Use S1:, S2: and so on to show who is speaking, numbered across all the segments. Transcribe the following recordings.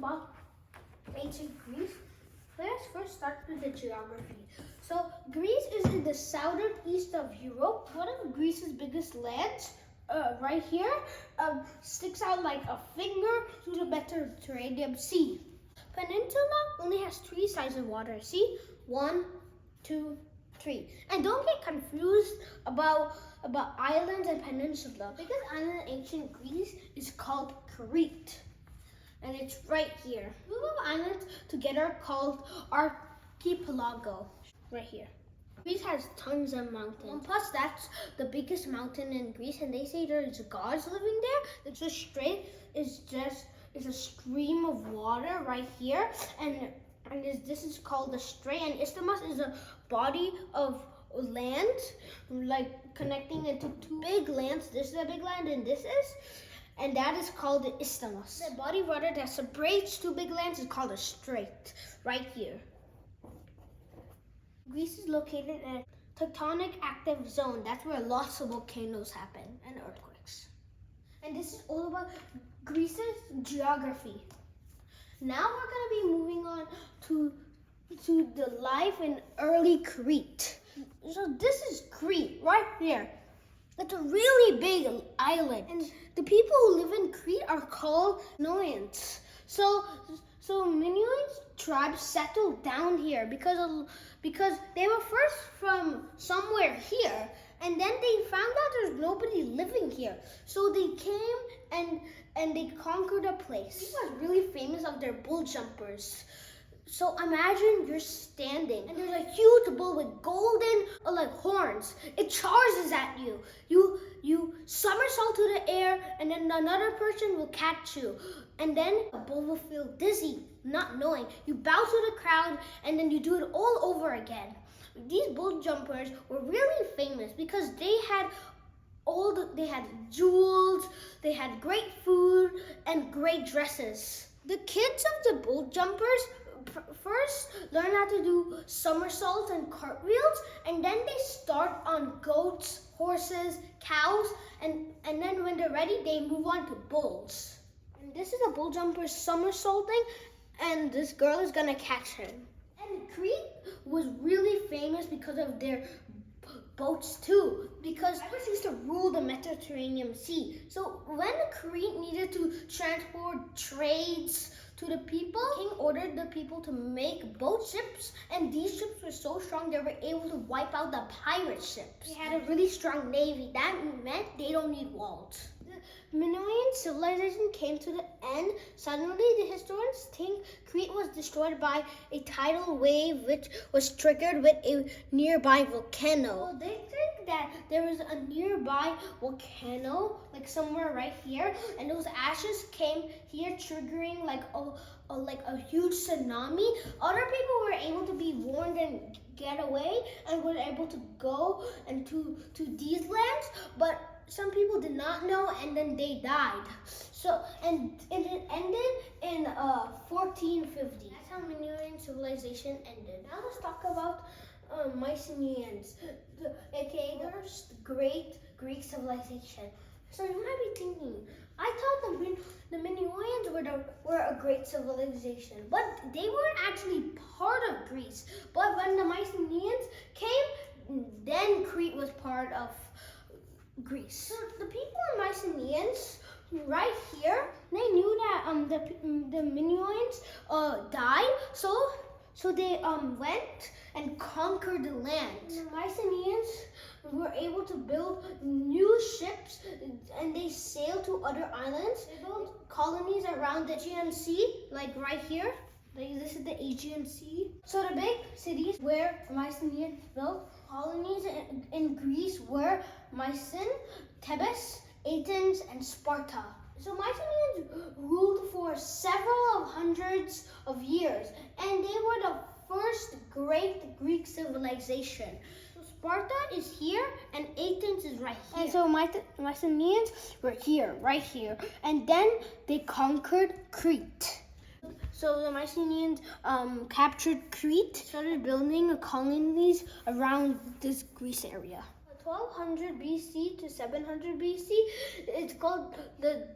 S1: about ancient Greece, let's first start with the geography. So Greece is in the southern east of Europe. One of Greece's biggest lands, right here, sticks out like a finger to the Mediterranean Sea. Peninsula only has three sides of water. See? 1, 2, 3. And don't get confused about islands and peninsula, because island in ancient Greece is called Crete. And it's right here. Group of islands together called archipelago, right here. Greece has tons of mountains. Plus, that's the biggest mountain in Greece, and they say there's gods living there. The strait is a stream of water right here, and this is called the strait. And isthmus is a body of land, like connecting into two big lands. This is a big land, and this is. And that is called the isthmus. The body of water that separates two big lands is called a strait, right here. Greece is located in a tectonic active zone. That's where lots of volcanoes happen and earthquakes. And this is all about Greece's geography. Now we're going to be moving on to the life in early Crete. So this is Crete, right here. It's a really big island, and the people who live in Crete are called Minoans. So Minoans tribes settled down here because they were first from somewhere here, and then they found out there's nobody living here. So they came and they conquered a place. Crete was really famous of their bull jumpers. So imagine you're standing and there's a huge bull with golden horns. It charges at you. You somersault to the air, and then another person will catch you. And then the bull will feel dizzy, not knowing. You bow to the crowd, and then you do it all over again. These bull jumpers were really famous because they had jewels, they had great food, and great dresses. The kids of the bull jumpers first learn how to do somersaults and cartwheels, and then they start on goats, horses, cows, and then when they're ready, they move on to bulls. And this is a bull jumper somersaulting, and this girl is gonna catch him. And Crete was really famous because of their boats too, because Cyprus used to rule the Mediterranean Sea. So when Crete needed to transport trades to the people, the king ordered the people to make boat ships, and these ships were so strong they were able to wipe out the pirate ships. They had a really strong navy. That meant they don't need walls. The Minoan civilization came to the end. Suddenly, the historians think Crete was destroyed by a tidal wave which was triggered with a nearby volcano. So they think that there was a nearby volcano, like somewhere right here, and those ashes came here, triggering like a huge tsunami. Other people were able to be warned and get away and were able to go and to these lands, but some people did not know, and then they died. So and it ended in 1450. That's how Minoan civilization ended. Now let's talk about Mycenaeans, aka the first great Greek civilization. So you might be thinking, I thought the Minoans were a great civilization, but they weren't actually part of Greece. But when the Mycenaeans came, then Crete was part of Greece. So the people in Mycenaeans, right here, they knew that the Minoans died, so they went and conquered the land. And the Mycenaeans were able to build new ships, and they sailed to other islands. They built colonies around the Aegean Sea, like right here. This is the Aegean Sea. So the big cities where Mycenaeans built colonies in Greece were Mycene, Thebes, Athens, and Sparta. So Mycenaeans ruled for several hundreds of years, and they were the first great Greek civilization. So Sparta is here, and Athens is right here. And so Mycenaeans were here, right here, and then they conquered Crete. So the Mycenaeans captured Crete, started building colonies around this Greece area. 1200 BC to 700 BC, it's called the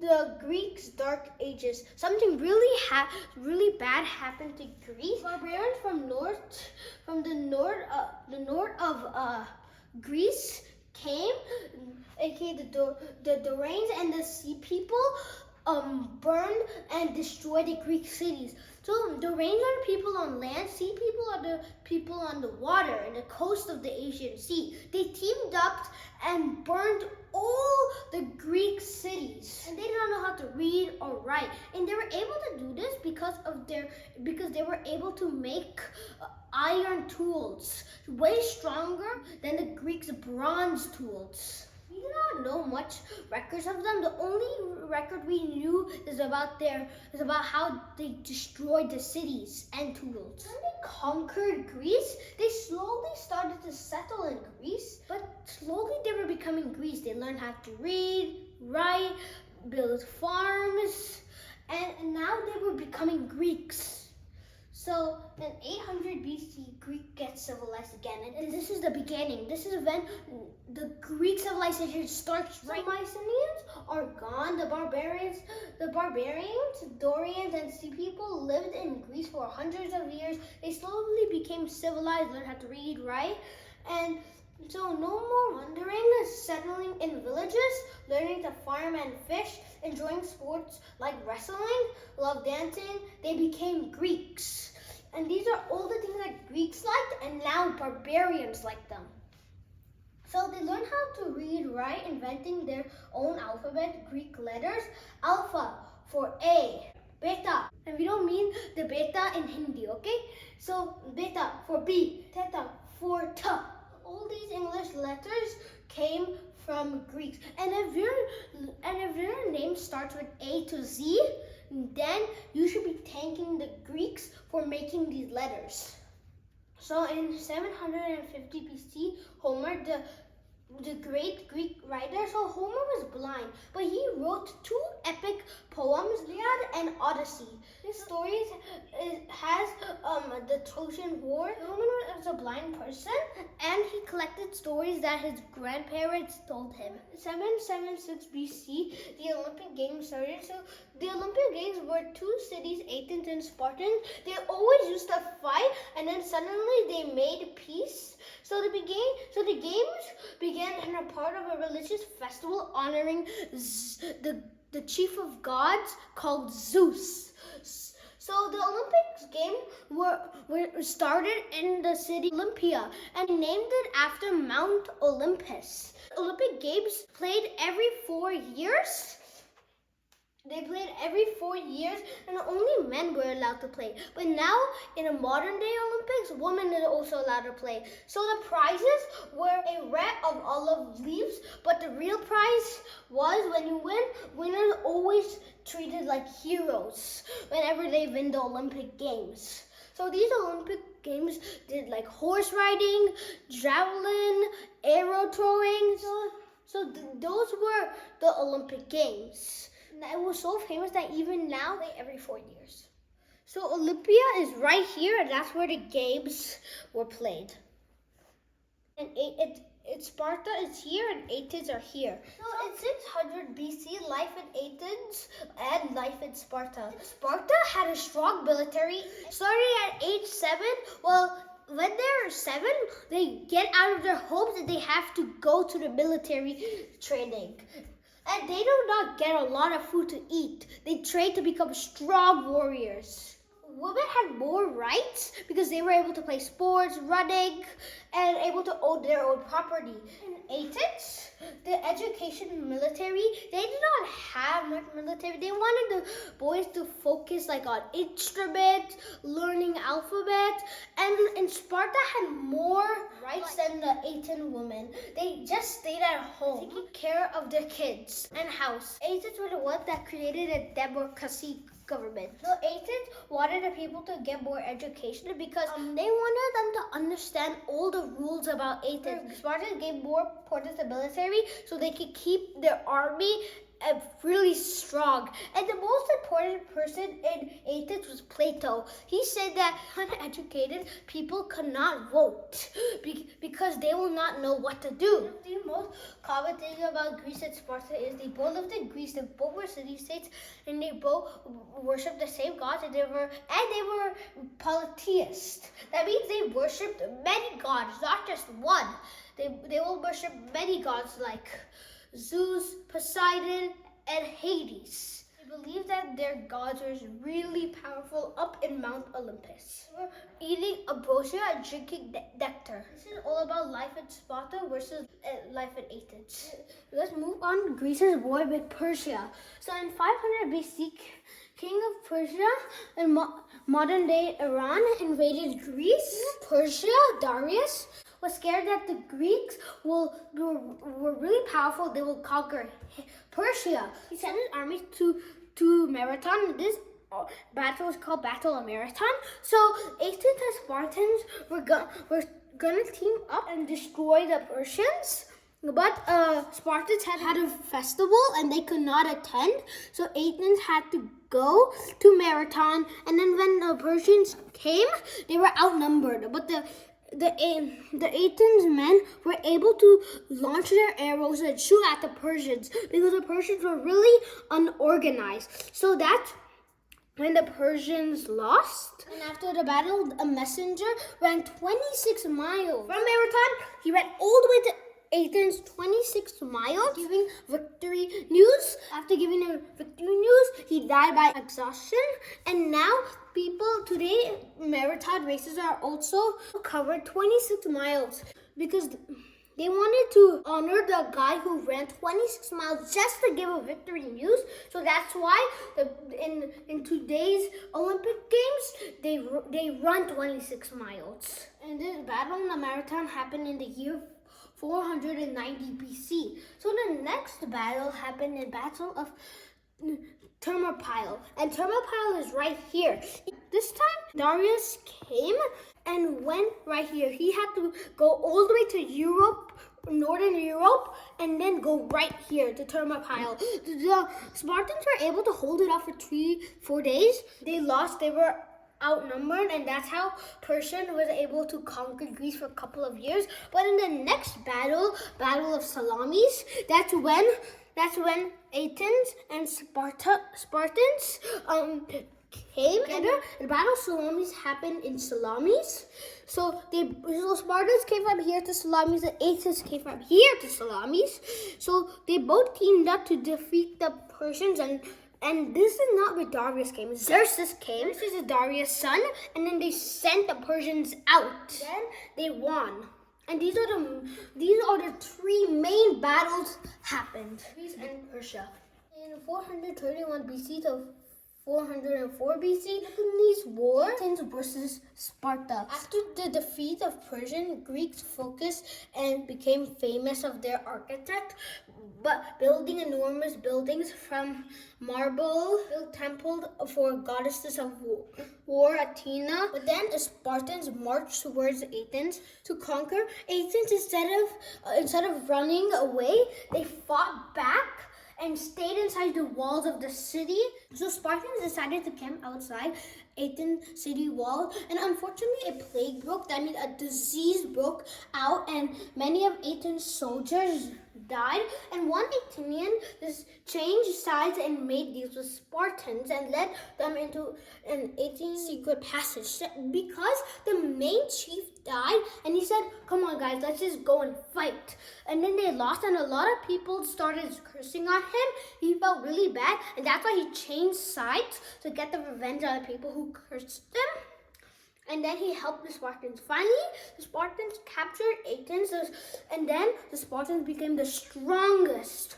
S1: The Greeks' Dark Ages. Something really bad happened to Greece. Barbarians from the north of Greece came, aka the Dorians and the Sea People, burned and destroyed the Greek cities. So the Dorians are the people on land, Sea People are the people on the water and the coast of the Asian Sea. They teamed up and burned all the Greek cities, and they did not know how to read or write. And they were able to do this because they were able to make iron tools, way stronger than the Greeks' bronze tools. We do not know much records of them. The only record we knew is about how they destroyed the cities and tools. When they conquered Greece, they slowly started to settle in Greece, but slowly they were becoming Greece. They learned how to read, write, build farms, and now they were becoming Greeks. So in 800 BC, Greek gets civilized again, and this is the beginning. This is when the Greek civilization starts. Right. The Mycenaeans are gone. The barbarians, Dorians, and Sea People lived in Greece for hundreds of years. They slowly became civilized, learned how to read, write, and so no more wandering, settling in villages, learning to farm and fish, enjoying sports like wrestling, love dancing. They became Greeks. And these are all the things that Greeks liked, and now barbarians like them. So they learned how to read, write, inventing their own alphabet, Greek letters. Alpha for A, beta. And we don't mean the beta in Hindi, okay? So beta for B, theta for ta. All these English letters came from Greeks. And if your name starts with A to Z, then you should be thanking the Greeks for making these letters. So in 750 BC, Homer, the great Greek writer, so Homer was blind, but he wrote two epic poems, Iliad and Odyssey. His stories has the Trojan War. Homer was a blind person, and he collected stories that his grandparents told him. 776 BC, the Olympic Games started. So the Olympic Games were two cities, Athens and Spartans. They always used to fight, and then suddenly they made peace. So the games began in a part of a religious festival honoring the chief of gods called Zeus. So the Olympics games were started in the city Olympia and named it after Mount Olympus. Olympic Games played every 4 years. They played every 4 years, and only men were allowed to play. But now, in a modern day Olympics, women are also allowed to play. So the prizes were a wreath of olive leaves, but the real prize was, when you win, winners always treated like heroes whenever they win the Olympic Games. So these Olympic Games did like horse riding, javelin, arrow throwing. Those were the Olympic Games. It was so famous that even now they every 4 years. So Olympia is right here, and that's where the games were played. And Sparta is here, and Athens are here. So in 600 BC, life in Athens and life in Sparta. Sparta had a strong military. Starting at age 7, when they're 7, they get out of their homes and they have to go to the military training. And they do not get a lot of food to eat. They train to become strong warriors. Women had more rights because they were able to play sports, running, and able to own their own property. In Athens, the education military, they did not have much military. They wanted the boys to focus on instruments, learning alphabet, and in Sparta had more rights than the Athenian women. They just stayed at home, taking care of their kids and house. Athens were the ones that created a democracy government. So Athens wanted the people to get more education because they wanted them to understand all the rules about Athens. Spartans gave more importance to military so they could keep their army really strong. And the most important person in Athens was Plato. He said that uneducated people could not vote because they will not know what to do. The most common thing about Greece and Sparta is they both lived in Greece. They both were city-states, and they both worshipped the same gods, and they were polytheists. That means they worshipped many gods, not just one. They will worship many gods like Zeus, Poseidon, and Hades. They believe that their gods are really powerful up in Mount Olympus. They were eating ambrosia and drinking nectar. This is all about life in Sparta versus life in Athens. Let's move on to Greece's war with Persia. So in 500 BC, King of Persia in modern-day Iran invaded Greece. Persia, Darius, was scared that the Greeks were really powerful. They will conquer Persia. He sent his army to Marathon. This battle was called Battle of Marathon. So Athens and Spartans were gonna team up and destroy the Persians. But Spartans had a festival and they could not attend. So Athens had to go to Marathon. And then when the Persians came, they were outnumbered. But the Athens men were able to launch their arrows and shoot at the Persians because the Persians were really unorganized. So that's when the Persians lost. And after the battle, a messenger ran 26 miles from Marathon. He ran all the way to Athens, 26 miles, giving victory news. After giving the victory news, he died by exhaustion. And now people today, marathon races are also covered 26 miles because they wanted to honor the guy who ran 26 miles just to give a victory news. So that's why in today's Olympic Games, they run 26 miles. And this battle in the marathon happened in the year 490 BC. So the next battle happened in Battle of Thermopylae. And Thermopylae is right here. This time Darius came and went right here. He had to go all the way to Europe, Northern Europe, and then go right here to Thermopylae. The Spartans were able to hold it off for 3-4 days. They lost. They were outnumbered, and that's how Persia was able to conquer Greece for a couple of years. But in the next battle, Battle of Salamis, that's when Athens and Spartans came, and the Battle of Salamis happened in Salamis. So Spartans came from here to Salamis, and Athens came from here to Salamis. So they both teamed up to defeat the Persians, and this is not where Darius came. Xerxes came. This is Darius' son, and then they sent the Persians out. Then they won. And these are the three main battles happened. Greece and Persia. In 431 BC to 404 BC, Peloponnese War, Athens versus Sparta. After the defeat of Persian, Greeks focused and became famous of their architect, but building enormous buildings from marble, built temples for goddesses of war, Athena. But then the Spartans marched towards Athens to conquer. Athens, instead of running away, they fought back and stayed inside the walls of the city. So Spartans decided to camp outside Athens city wall, and unfortunately a plague broke. That means a disease broke out, and many of Athens' soldiers died. And one Athenian just changed sides and made deals with Spartans and led them into an Athenian secret passage because the main chief died, and he said, "Come on guys, let's just go and fight." And then they lost, and a lot of people started cursing on him. He felt really bad, and that's why he changed sides to get the revenge on the people who cursed him. And then he helped the Spartans. Finally, the Spartans captured Athens, and then the Spartans became the strongest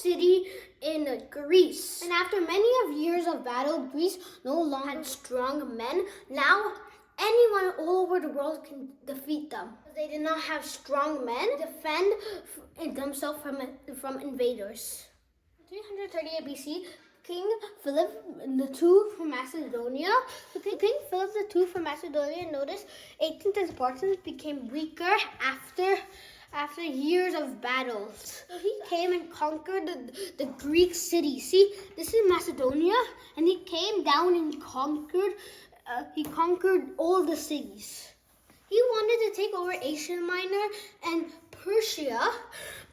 S1: city in Greece. And after many of years of battle, Greece no longer had strong men. Now anyone all over the world can defeat them. They did not have strong men to defend themselves from invaders. 338 BC, King Philip II from Macedonia. King Philip II from Macedonia noticed Athens and Spartans became weaker after after years of battles. So he came and conquered the Greek city. See, this is Macedonia, and he came down and conquered all the cities. He wanted to take over Asia Minor and Persia,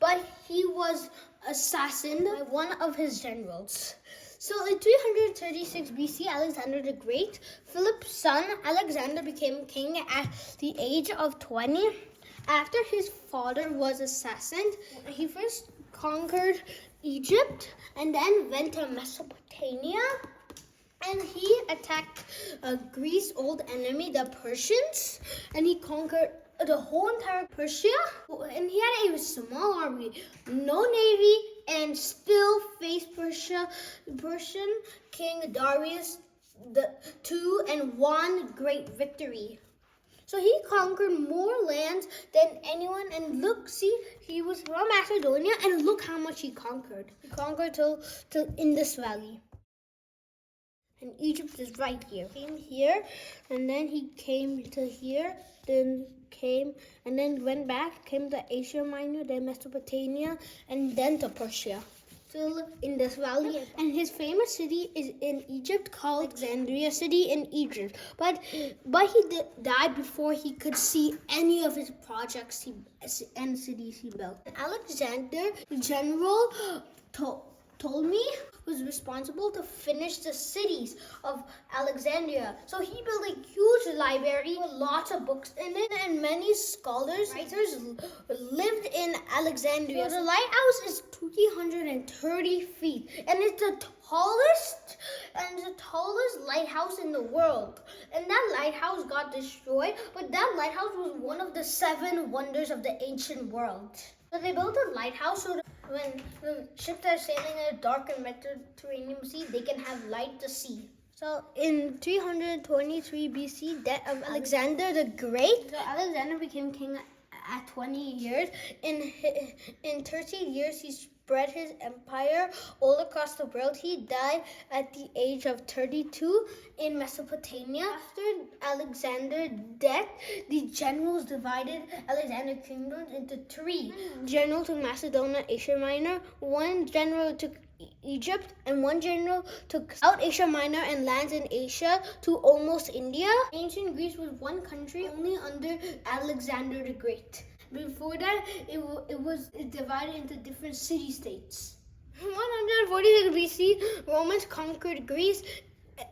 S1: but he was assassinated by one of his generals. So in 336 BC, Alexander the Great, Philip's son Alexander became king at the age of 20. After his father was assassinated, he first conquered Egypt and then went to Mesopotamia. And he attacked Greece's old enemy, the Persians, and he conquered the whole entire Persia. And he had a small army, no navy, and still faced Persian King Darius II and won great victory. So he conquered more lands than anyone. And look, see, he was from Macedonia, and look how much he conquered. He conquered till in this valley. And Egypt is right here. Came here, and then he came to here, then came, and then went back, came to Asia Minor, then Mesopotamia, and then to Persia. Still in this valley. And his famous city is in Egypt called Alexandria City in Egypt. But he died before he could see any of his projects and cities he built. Alexander, the general, Ptolemy was responsible to finish the cities of Alexandria. So he built a huge library with lots of books in it, and many scholars, writers lived in Alexandria. So the lighthouse is 330 feet, and it's the tallest lighthouse in the world. And that lighthouse got destroyed, but that lighthouse was one of the 7 wonders of the ancient world. So they built a lighthouse so that when the ships are sailing in a dark and Mediterranean Sea, they can have light to see. So in 323 BC, death of Alexander the Great. So Alexander became king at 20 years. In 30 years, he spread his empire all across the world. He died at the age of 32 in Mesopotamia. After Alexander's death, the generals divided Alexander's kingdom into 3. One general took Macedonia, Asia Minor. One general took Egypt, and one general took South Asia Minor and lands in Asia to almost India. Ancient Greece was one country only under Alexander the Great. Before that, it was divided into different city-states. 146 BC, Romans conquered Greece.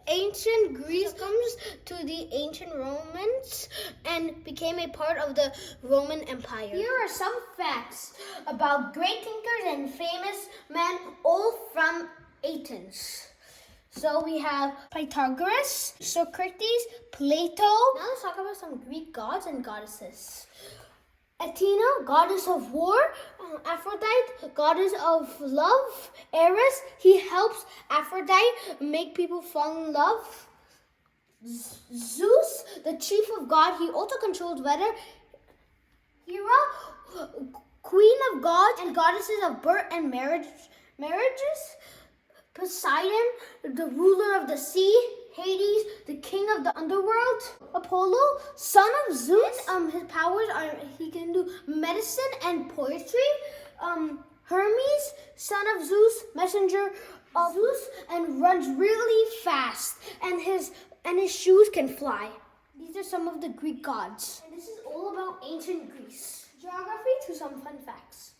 S1: Ancient Greece comes to the ancient Romans and became a part of the Roman Empire. Here are some facts about great thinkers and famous men, all from Athens. So we have Pythagoras, Socrates, Plato. Now let's talk about some Greek gods and goddesses. Athena, goddess of war. Aphrodite, goddess of love. Eros, he helps Aphrodite make people fall in love. Zeus, the chief of God, he also controls weather. Hera, queen of gods and goddesses of birth and marriages. Poseidon, the ruler of the sea. Hades, the king of the underworld. Apollo, son of Zeus. His powers are he can do medicine and poetry. Hermes, son of Zeus, messenger of Zeus, and runs really fast. And his shoes can fly. These are some of the Greek gods. And this is all about ancient Greece. Geography to some fun facts.